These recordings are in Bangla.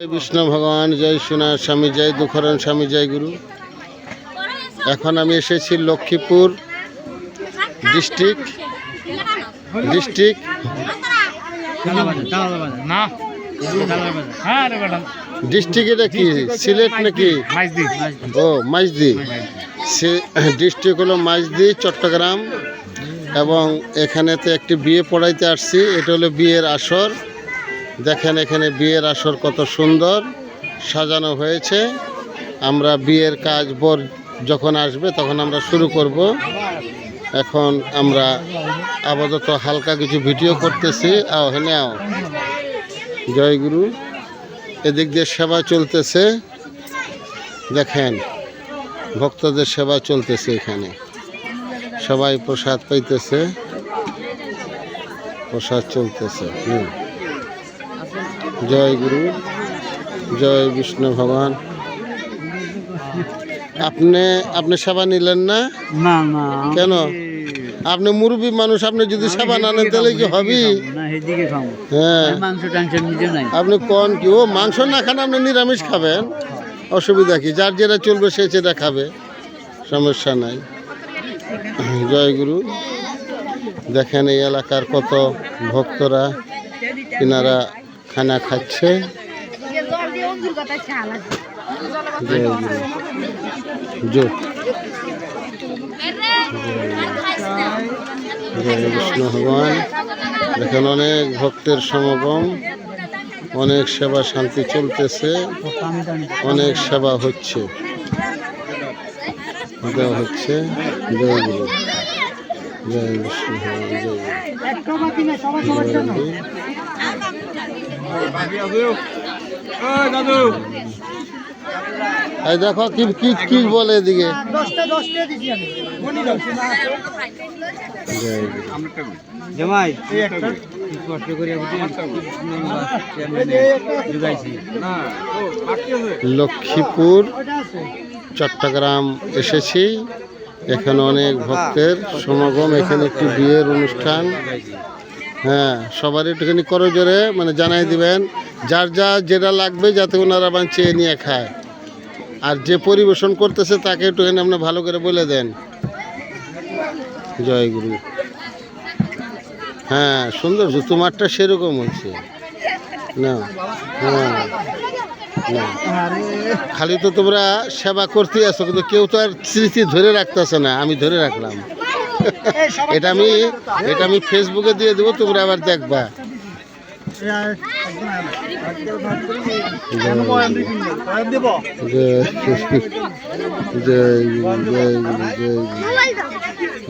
জয় বিষ্ণু ভগবান, জয় সোনার স্বামী, জয় দুঃখরণ স্বামী, জয় গুরু। এখন আমি এসেছি লক্ষ্মীপুর ডিস্ট্রিক্ট এটা কি সিলেট নাকি? ও মাইজদি, ডিস্ট্রিক্ট হলো মাইজদি, চট্টগ্রাম। এবং এখানেতে একটি বিয়ে পড়াইতে আসছি। এটা হলো বিয়ের আসর। দেখেন এখানে বিয়ের আসর কত সুন্দর সাজানো হয়েছে। আমরা বিয়ের কাজ বর যখন আসবে তখন আমরা শুরু করব। এখন আমরা আপাতত হালকা কিছু ভিডিও করতেছি। আও জয় গুরু। এদিক দিয়ে সেবা চলতেছে, দেখেন ভক্তদের সেবা চলতেছে। এখানে সবাই প্রসাদ পাইতেছে, প্রসাদ চলতেছে। জয় গুরু, জয় বিষ্ণু ভগবান। আপনি সেবা নিলেন না? কেন? আপনি মুরব্বী মানুষ, আপনি যদি সেবা না নেন তাহলে কি হবে? হ্যাঁ, আপনি কোন কি ও মাংস না খান, আপনি নিরামিষ খাবেন, অসুবিধা কি? যার যেটা চলবে সে সেটা খাবে, সমস্যা নাই। জয় গুরু। দেখেন এই এলাকার কত ভক্তরা কিনারা খানা খাচ্ছে। জয় গুরু, জয় বিষ্ণু ভগবান। দেখেন অনেক ভক্তের সমাগম, অনেক সেবা শান্তি চলতেছে, অনেক সেবা হচ্ছে, দেওয়া হচ্ছে। জয় গুরু, জয় বিষ্ণু ভগবান, জয় গুরু। এই দেখো কি কি কি বলে এদিকে। লক্ষ্মীপুর চট্টগ্রাম এসেছি। এখানে অনেক ভক্তের সমাগম। এখানে একটি বিয়ের অনুষ্ঠান। হ্যাঁ, সবারই একটুখানি করজোরে মানে জানাই দিবেন, যার যা যেটা লাগবে যাতে ওনারা চেয়ে নিয়ে খায়। আর যে পরিবেশন করতেছে তাকে একটুখানি আপনি ভালো করে বলে দেন। জয় গুরু। হ্যাঁ, সুন্দর তোমারটা সেরকম হচ্ছে না? হ্যাঁ, খালি তো তোমরা সেবা করতে আসো, কিন্তু কেউ তো আর স্মৃতি ধরে রাখতেছে না। আমি ধরে রাখলাম। এটা আমি ফেসবুকে দিয়ে দেবো, তোমরা আবার দেখবা।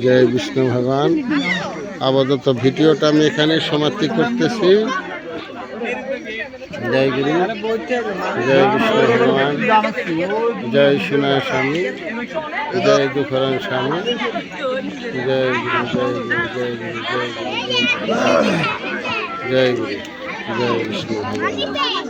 জয় বিষ্ণু ভগবান। আপাতত ভিডিওটা আমি এখানে সমাপ্তি করতেছি। জয় গুরু, জয় বিষ্ণু ভগবান, জয় সোনার স্বামী, জয় দুঃখরণ স্বামী, জয় গুরু, জয় গুরু, জয় গুরু, জয় গুরু, জয় গুরু, জয় গুরু, জয় বিষ্ণু ভগবান।